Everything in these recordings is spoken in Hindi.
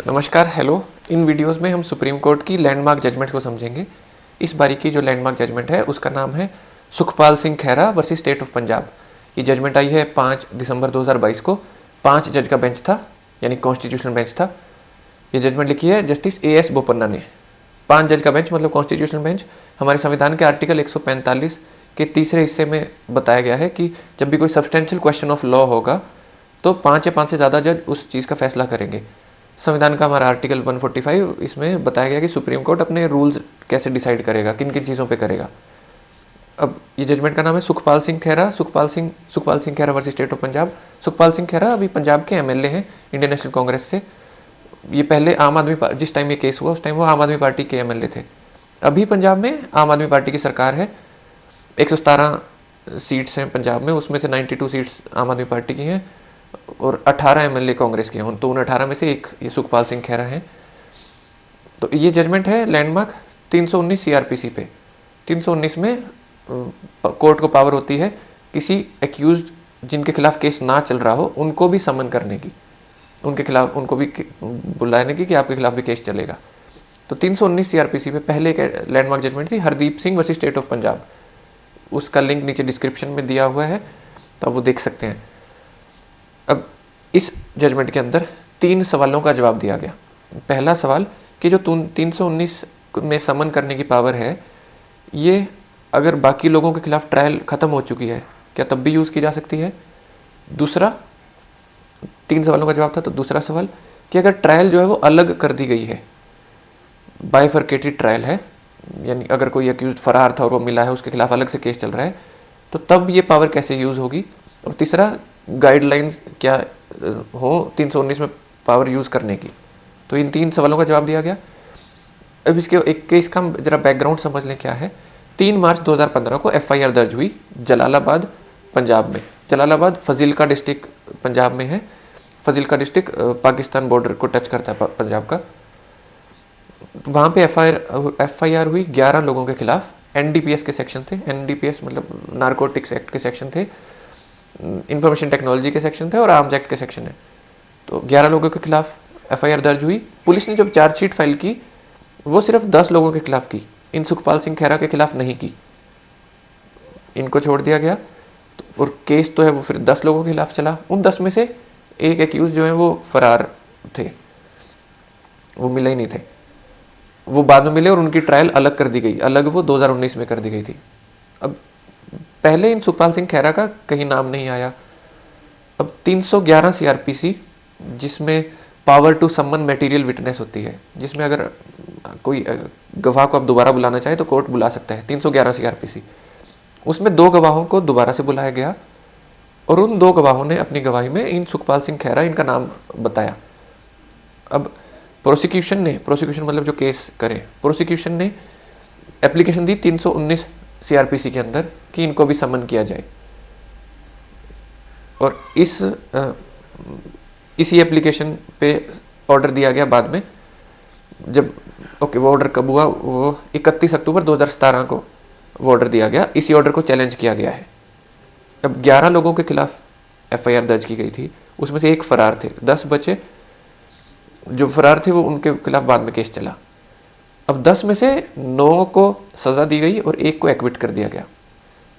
नमस्कार, हेलो। इन वीडियोस में हम सुप्रीम कोर्ट की लैंडमार्क जजमेंट को समझेंगे। इस बारी की जो लैंडमार्क जजमेंट है उसका नाम है Sukhpal Singh Khera versus state of Punjab. ये जजमेंट आई है 5 दिसंबर 2022 को। 5 जज का बेंच था, यानी कॉन्स्टिट्यूशनल बेंच था। ये जजमेंट लिखी है जस्टिस एएस बोपन्ना ने। 5 जज का बेंच मतलब कॉन्स्टिट्यूशनल बेंच। हमारे संविधान के आर्टिकल 145 के तीसरे हिस्से में बताया गया है कि जब भी कोई सब्सटेंशियल क्वेश्चन ऑफ लॉ होगा तो 5 या 5 से ज़्यादा जज उस चीज़ का फैसला करेंगे। संविधान का हमारा आर्टिकल 145 इसमें बताया गया कि सुप्रीम कोर्ट अपने रूल्स कैसे डिसाइड करेगा, किन किन चीज़ों पे करेगा। अब ये जजमेंट का नाम है Sukhpal Singh Khera. Sukhpal Singh Khera versus state of Punjab. Sukhpal Singh Khera अभी पंजाब के एमएलए हैं इंडियन नेशनल कांग्रेस से। ये पहले आम आदमी जिस टाइम ये केस हुआ उस टाइम वो आम आदमी पार्टी के एमएलए थे। अभी पंजाब में आम आदमी पार्टी की सरकार है। 117 सीट्स हैं पंजाब में, उसमें से 92 सीट्स आम आदमी पार्टी की हैं और 18 एमएलए कांग्रेस के हैं। तो उन 18 में से एक ये सुखपाल सिंह खेरा हैं। तो ये जजमेंट है लैंडमार्क 319 सीआरपीसी पे। 319 में कोर्ट को पावर होती है किसी एक्यूज जिनके खिलाफ केस ना चल रहा हो उनको भी समन करने की, उनके खिलाफ उनको भी बुलाने की कि आपके खिलाफ भी केस चलेगा। तो 319 सीआरपीसी पे पहले एक लैंडमार्क जजमेंट थी Hardeep Singh versus state of Punjab. उसका लिंक नीचे डिस्क्रिप्शन में दिया हुआ है, तो आप वो देख सकते हैं। अब इस जजमेंट के अंदर 3 सवालों का जवाब दिया गया। पहला सवाल कि जो 319 में समन करने की पावर है, ये अगर बाकी लोगों के खिलाफ ट्रायल ख़त्म हो चुकी है क्या तब भी यूज़ की जा सकती है। दूसरा, 3 सवालों का जवाब था। तो दूसरा सवाल कि अगर ट्रायल जो है वो अलग कर दी गई है, बाइफरकेटेड ट्रायल है, यानी अगर कोई अक्यूज फरार था और वो मिला है, उसके खिलाफ अलग से केस चल रहा है, तो तब ये पावर कैसे यूज़ होगी। और तीसरा, गाइडलाइंस क्या हो 319 में पावर यूज़ करने की। तो इन 3 सवालों का जवाब दिया गया। अब इसके एक केस का जरा बैकग्राउंड समझ लें क्या है। 3 मार्च 2015 को एफआईआर दर्ज हुई जलालाबाद पंजाब में। जलालाबाद फजीलका डिस्ट्रिक्ट पंजाब में है। फजीलका डिस्ट्रिक्ट पाकिस्तान बॉर्डर को टच करता है पंजाब का। वहाँ पे एफआईआर हुई 11 लोगों के खिलाफ। एनडीपीएस के सेक्शन थे। एनडीपीएस मतलब नारकोटिक्स एक्ट के सेक्शन थे, इंफॉर्मेशन टेक्नोलॉजी के सेक्शन थे और आर्म्स एक्ट के सेक्शन है। तो 11 लोगों के खिलाफ एफआईआर दर्ज हुई। पुलिस ने जब चार्जशीट फाइल की वो सिर्फ 10 लोगों के खिलाफ की, इन सुखपाल सिंह खेरा के खिलाफ नहीं की। इनको छोड़ दिया गया। और केस तो है वो फिर 10 लोगों के खिलाफ चला। उन 10 में से एक एक्यूज जो है वो फरार थे, वो मिले ही नहीं थे। वो बाद में मिले और उनकी ट्रायल अलग कर दी गई। अलग वो 2019 में कर दी गई थी। अब पहले इन सुखपाल सिंह खेरा का कहीं नाम नहीं आया। अब 311 सीआरपीसी, जिसमें power to summon material witness होती है, जिसमें अगर कोई गवाह को आप दोबारा बुलाना चाहे तो कोर्ट बुला सकता है। 311 सीआरपीसी, उसमें 2 गवाहों को दोबारा से बुलाया गया और उन 2 गवाहों ने अपनी गवाही में इन सुखपाल सिंह खेरा इनका नाम बताया। अब प्रोसिक्यूशन मतलब जो केस करे, प्रोसिक्यूशन ने एप्लीकेशन दी 319 सीआरपीसी के अंदर कि इनको भी समन किया जाए। और इसी एप्लीकेशन पे ऑर्डर दिया गया बाद में। जब वो ऑर्डर कब हुआ, वो 31 अक्टूबर 2017 को वो ऑर्डर दिया गया। इसी ऑर्डर को चैलेंज किया गया है। अब 11 लोगों के खिलाफ एफआईआर दर्ज की गई थी, उसमें से एक फरार थे, 10 बचे। जो फरार थे वो उनके खिलाफ बाद में केस चला। अब 10 में से 9 को सज़ा दी गई और 1 को एक्विट कर दिया गया।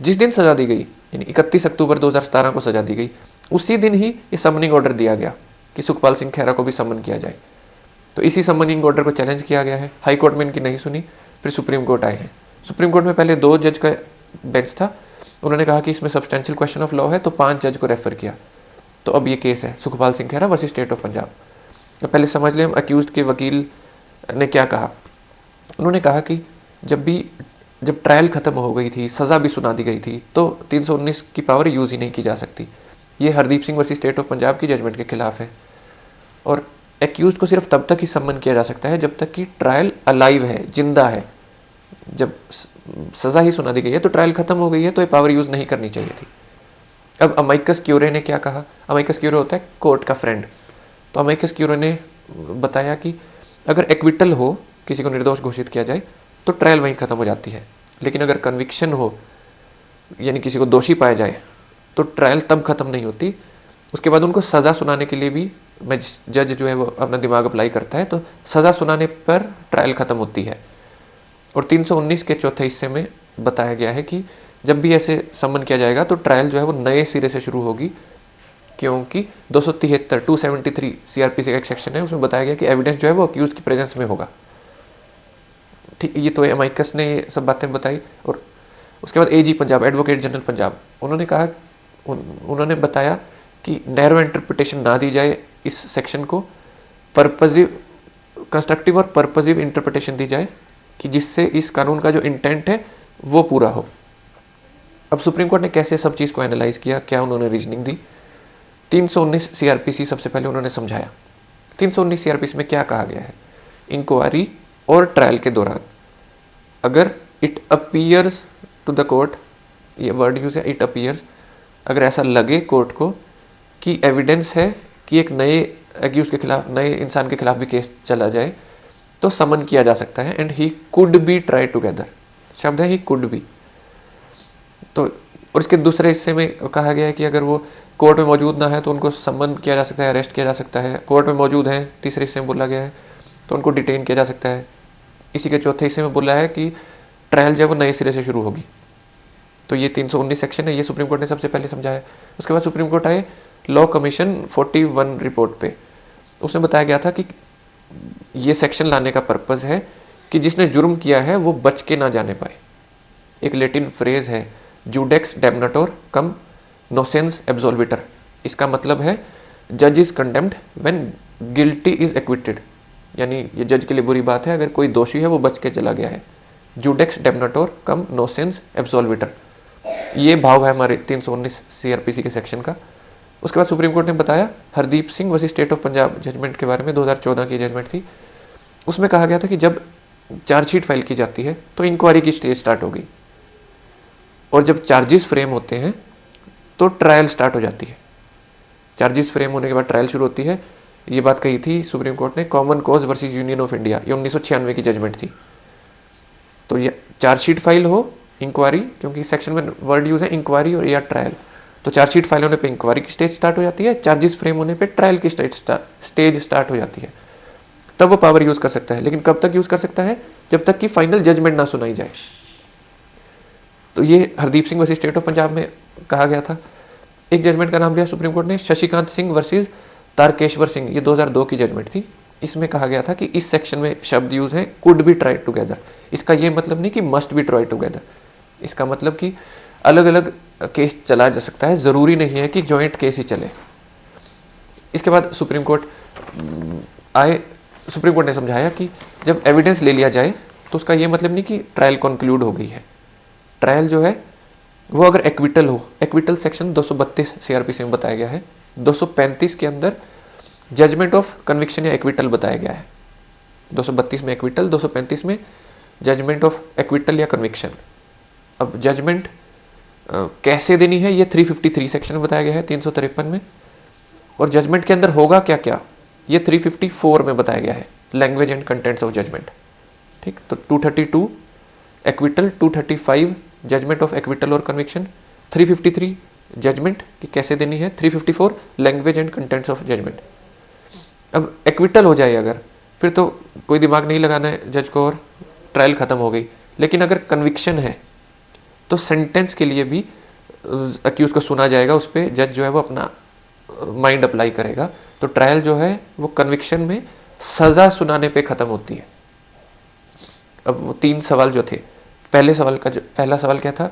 जिस दिन सज़ा दी गई, यानी 31 अक्टूबर 2017 को सज़ा दी गई, उसी दिन ही ये समनिंग ऑर्डर दिया गया कि सुखपाल सिंह खेरा को भी समन किया जाए। तो इसी समनिंग ऑर्डर को चैलेंज किया गया है। हाई कोर्ट में इनकी नहीं सुनी, फिर सुप्रीम कोर्ट आए हैं। सुप्रीम कोर्ट में पहले 2 जज का बेंच था। उन्होंने कहा कि इसमें सब्सटेंशियल क्वेश्चन ऑफ लॉ है, तो 5 जज को रेफर किया। तो अब ये केस है Sukhpal Singh Khera versus state of Punjab. तो पहले समझ लें अक्यूज्ड के वकील ने क्या कहा। उन्होंने कहा कि जब ट्रायल ख़त्म हो गई थी, सज़ा भी सुना दी गई थी, तो 319 की पावर यूज़ ही नहीं की जा सकती। ये Hardeep Singh versus state of Punjab की जजमेंट के खिलाफ है। और एक्यूज को सिर्फ तब तक ही समन किया जा सकता है जब तक कि ट्रायल अलाइव है, जिंदा है। जब सज़ा ही सुना दी गई है तो ट्रायल ख़त्म हो गई है, तो ये पावर यूज़ नहीं करनी चाहिए थी। अब अमाइकस क्यूरे ने क्या कहा। अमाइकस क्यूरे होता है कोर्ट का फ्रेंड। तो अमाइकस क्यूरे ने बताया कि अगर एक्विटल हो, किसी को निर्दोष घोषित किया जाए, तो ट्रायल वहीं ख़त्म हो जाती है। लेकिन अगर कन्विक्शन हो, यानी किसी को दोषी पाया जाए, तो ट्रायल तब ख़त्म नहीं होती। उसके बाद उनको सज़ा सुनाने के लिए भी जज जो है वो अपना दिमाग अप्लाई करता है तो सज़ा सुनाने पर ट्रायल ख़त्म होती है। और 319 के चौथे हिस्से में बताया गया है कि जब भी ऐसे समन किया जाएगा तो ट्रायल जो है वो नए सिरे से शुरू होगी, क्योंकि 273 सीआरपीसी का एक सेक्शन है, उसमें बताया गया कि एविडेंस जो है वो अक्यूज की प्रेजेंस में होगा। ठीक, ये तो अमाइकस ने ये सब बातें बताई। और उसके बाद एजी पंजाब, एडवोकेट जनरल पंजाब, उन्होंने बताया कि नैरो इंटरप्रिटेशन ना दी जाए इस सेक्शन को, पर्पजिव, कंस्ट्रक्टिव और पर्पजिव इंटरप्रिटेशन दी जाए कि जिससे इस कानून का जो इंटेंट है वो पूरा हो। अब सुप्रीम कोर्ट ने कैसे सब चीज़ को एनालाइज किया, क्या उन्होंने रीजनिंग दी। 319 सीआरपीसी सबसे पहले उन्होंने समझाया। 319 सीआरपीसी में क्या कहा गया है, इंक्वायरी और ट्रायल के दौरान अगर it appears to the court, ये वर्ड यूज है इट अपीयर्स, अगर ऐसा लगे कोर्ट को कि एविडेंस है कि एक नए एक्यूज के खिलाफ, नए इंसान के खिलाफ भी केस चला जाए, तो समन किया जा सकता है। And he could be try together, शब्द है ही कुड बी। तो और इसके दूसरे हिस्से में कहा गया है कि अगर वो कोर्ट में मौजूद ना है तो उनको समन किया जा सकता है, अरेस्ट किया जा सकता है। कोर्ट में मौजूद हैं, तीसरे हिस्से में बोला गया है, तो उनको डिटेन किया जा सकता है। इसी के चौथे हिस्से में बोला है कि ट्रायल जो है वो नए सिरे से शुरू होगी। तो ये 319 सेक्शन है, ये सुप्रीम कोर्ट ने सबसे पहले समझाया। उसके बाद सुप्रीम कोर्ट आए लॉ कमीशन 41 रिपोर्ट पे, उसमें बताया गया था कि ये सेक्शन लाने का पर्पज़ है कि जिसने जुर्म किया है वो बच के ना जाने पाए। एक लैटिन फ्रेज है जूडेक्स डेमनाटोर कम नोसेंस एब्सोल्विटर, इसका मतलब है जज is condemned when guilty is acquitted, यानी ये जज के लिए बुरी बात है अगर कोई दोषी है वो बच के चला गया है। जूडेक्स डेमनाटोर कम नोसेंस एब्सोल्विटर, ये भाव है हमारे 319 सीआरपीसी के सेक्शन का। उसके बाद सुप्रीम कोर्ट ने बताया Hardeep Singh versus state of Punjab judgment के बारे में, 2014 की जजमेंट थी। उसमें कहा गया था कि जब चार्जशीट फाइल की जाती है तो इंक्वायरी की स्टेज स्टार्ट हो गई, और जब चार्जेस फ्रेम होते हैं तो ट्रायल स्टार्ट हो जाती है। चार्जेस फ्रेम होने के बाद ट्रायल शुरू होती है। ये बात कही थी सुप्रीम कोर्ट ने common cause versus union of India, ये 1996 की जजमेंट थी। तो ये चार्जशीट फाइल हो, इंक्वायरी, क्योंकि सेक्शन में वर्ड यूज है इंक्वायरी और या ट्रायल, तो चार्जशीट फाइल होने पे इंक्वायरी की स्टेज स्टार्ट हो जाती है, चार्जेस फ्रेम होने पे ट्रायल की स्टेज स्टार्ट हो जाती है। तब वो पावर यूज कर सकता है, लेकिन कब तक यूज कर सकता है, जब तक कि फाइनल जजमेंट ना सुनाई जाए। तो ये Hardeep Singh versus state of Punjab में कहा गया था। एक जजमेंट का नाम लिया सुप्रीम कोर्ट ने शशिकांत सिंह वर्सेस तारकेश्वर सिंह, ये 2002 की जजमेंट थी। इसमें कहा गया था कि इस सेक्शन में शब्द यूज है कुड बी ट्राइड टुगेदर। इसका ये मतलब नहीं कि मस्ट बी ट्राइड टुगेदर, इसका मतलब कि अलग अलग केस चला जा सकता है, जरूरी नहीं है कि जॉइंट केस ही चले। इसके बाद सुप्रीम कोर्ट ने समझाया कि जब एविडेंस ले लिया जाए तो उसका ये मतलब नहीं कि ट्रायल कंक्लूड हो गई है। ट्रायल जो है वो अगर एक्विटल हो, एक्विटल सेक्शन 232 सीआरपीसी में बताया गया है, 235 के अंदर जजमेंट ऑफ कन्विक्शन या एक्विटल बताया गया है। 232 में एक्विटल, 235 में जजमेंट ऑफ एक्विटल या कन्विक्शन। अब जजमेंट कैसे देनी है ये 353 सेक्शन में बताया गया है, 353 में। और जजमेंट के अंदर होगा क्या क्या ये 354 में बताया गया है, language and contents of judgment. ठीक, तो 232 एक्विटल, 235 जजमेंट ऑफ एक्विटल और कन्विक्शन, 353 जजमेंट कि कैसे देनी है, 354 language and contents of judgment. अब एक्विटल हो जाए अगर, फिर तो कोई दिमाग नहीं लगाना है जज को और ट्रायल खत्म हो गई। लेकिन अगर कन्विक्शन है तो सेंटेंस के लिए भी अक्यूज को सुना जाएगा, उस पर जज जो है वो अपना माइंड अप्लाई करेगा। तो ट्रायल जो है वो कन्विक्शन में सजा सुनाने पे खत्म होती है। अब वो 3 सवाल जो थे, पहला सवाल क्या था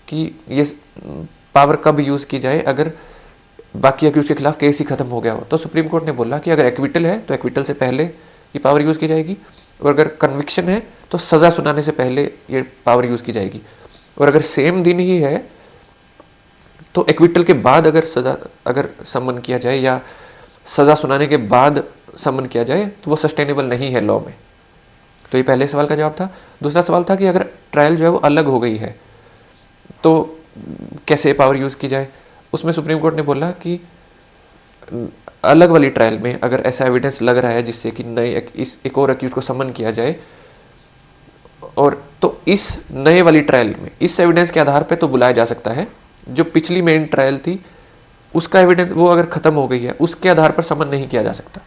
कि ये पावर कब यूज की जाए अगर बाकी अक्यूज के खिलाफ केस ही खत्म हो गया हो। तो सुप्रीम कोर्ट ने बोला कि अगर एक्विटल है तो एक्विटल से पहले ये पावर यूज की जाएगी, और अगर कन्विक्शन है तो सजा सुनाने से पहले ये पावर यूज की जाएगी। और अगर सेम दिन ही है तो एक्विटल के बाद अगर समन किया जाए या सजा सुनाने के बाद समन किया जाए तो वो सस्टेनेबल नहीं है लॉ में। तो ये पहले सवाल का जवाब था। दूसरा सवाल था कि अगर ट्रायल जो है वो अलग हो गई है तो कैसे पावर यूज की जाए। उसमें सुप्रीम कोर्ट ने बोला कि अलग वाली ट्रायल में अगर ऐसा एविडेंस लग रहा है जिससे कि नए एक और अक्यूज को समन किया जाए, और तो इस नए वाली ट्रायल में इस एविडेंस के आधार पे तो बुलाया जा सकता है। जो पिछली मेन ट्रायल थी उसका एविडेंस वो अगर खत्म हो गई है, उसके आधार पर समन नहीं किया जा सकता।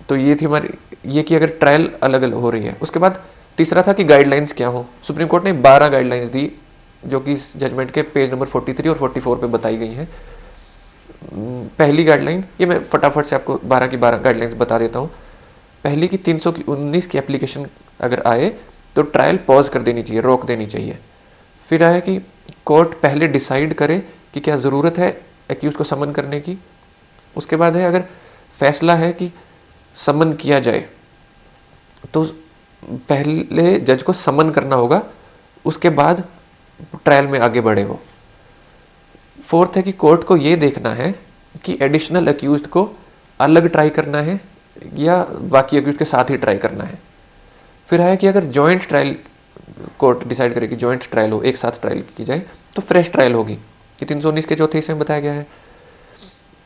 तो ये थी हमारी, ये कि अगर ट्रायल अलग अलग हो रही है। उसके बाद तीसरा था कि गाइडलाइंस क्या हो। सुप्रीम कोर्ट ने 12 गाइडलाइंस दी जो कि इस जजमेंट के पेज नंबर 43 और 44 पे बताई गई हैं। पहली गाइडलाइन, ये मैं फटाफट से आपको 12 की 12 गाइडलाइंस बता देता हूँ। पहली की 319 की एप्लीकेशन अगर आए तो ट्रायल पॉज कर देनी चाहिए, रोक देनी चाहिए। फिर आया कि कोर्ट पहले डिसाइड करे कि क्या ज़रूरत है एक्यूज को समन करने की। उसके बाद है अगर फैसला है कि समन किया जाए तो पहले जज को समन करना होगा, उसके बाद ट्रायल में आगे बढ़े वो। फोर्थ है कि कोर्ट को ये देखना है कि एडिशनल अक्यूज्ड को अलग ट्राई करना है या बाकी अक्यूज्ड के साथ ही ट्राई करना है। फिर है कि अगर जॉइंट ट्रायल कोर्ट डिसाइड करे कि जॉइंट ट्रायल हो, एक साथ ट्रायल की जाए, तो फ्रेश ट्रायल होगी कि 319 के चौथे हिस्से में बताया गया है।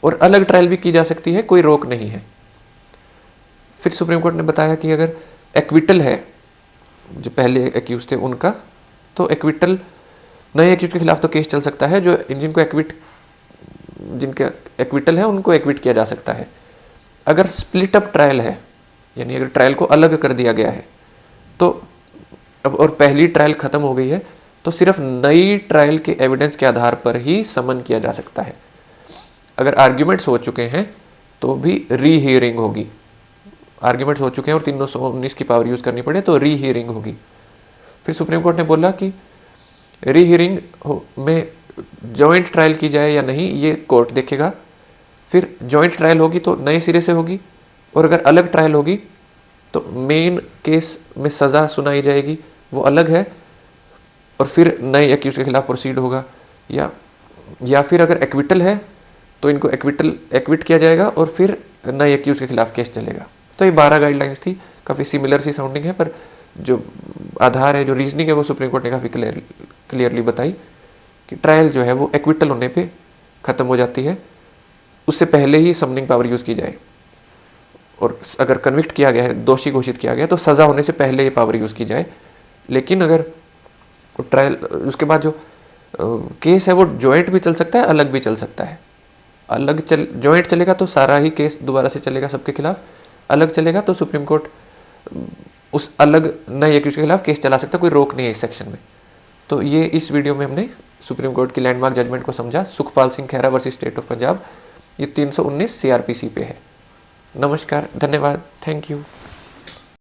और अलग ट्रायल भी की जा सकती है, कोई रोक नहीं है। फिर सुप्रीम कोर्ट ने बताया कि अगर एक्विटल है जो पहले एक्यूज थे उनका, तो एक्विटल नए एक्यूज के खिलाफ तो केस चल सकता है, जो जिनके एक्विटल है उनको एक्विट किया जा सकता है। अगर स्प्लिट अप ट्रायल है, यानी अगर ट्रायल को अलग कर दिया गया है तो अब और पहली ट्रायल खत्म हो गई है, तो सिर्फ नई ट्रायल के एविडेंस के आधार पर ही समन किया जा सकता है। अगर आर्ग्यूमेंट्स हो चुके हैं तो भी री हियरिंग होगी। आर्ग्यूमेंट्स हो चुके हैं और 319 की पावर यूज करनी पड़े तो री हियरिंग होगी। फिर सुप्रीम कोर्ट ने बोला कि री हियरिंग में जॉइंट ट्रायल की जाए या नहीं ये कोर्ट देखेगा। फिर जॉइंट ट्रायल होगी तो नए सिरे से होगी, और अगर अलग ट्रायल होगी तो मेन केस में सज़ा सुनाई जाएगी, वो अलग है, और फिर नए एक्यूज के खिलाफ प्रोसीड होगा। या फिर अगर एक्विटल है तो इनको एक्विट किया जाएगा और फिर नए एक्यूज के खिलाफ केस चलेगा। तो ये 12 गाइडलाइंस थी, काफ़ी सिमिलर सी साउंडिंग है, पर जो आधार है, जो रीजनिंग है, वो सुप्रीम कोर्ट ने काफ़ी क्लियरली बताई कि ट्रायल जो है वो एक्विटल होने पे ख़त्म हो जाती है, उससे पहले ही समनिंग पावर यूज़ की जाए। और अगर कन्विक्ट किया गया है, दोषी घोषित किया गया, तो सज़ा होने से पहले ये पावर यूज़ की जाए। लेकिन अगर ट्रायल उसके बाद जो केस है वो जॉइंट भी चल सकता है, अलग भी चल सकता है। जॉइंट चलेगा तो सारा ही केस दोबारा से चलेगा सबके खिलाफ, अलग चलेगा तो सुप्रीम कोर्ट उस अलग नए एक्यूज के खिलाफ केस चला सकता है, कोई रोक नहीं है इस सेक्शन में। तो ये इस वीडियो में हमने सुप्रीम कोर्ट की लैंडमार्क जजमेंट को समझा, Sukhpal Singh Khera versus state of Punjab. ये 319 CRPC पे है। नमस्कार, धन्यवाद, थैंक यू।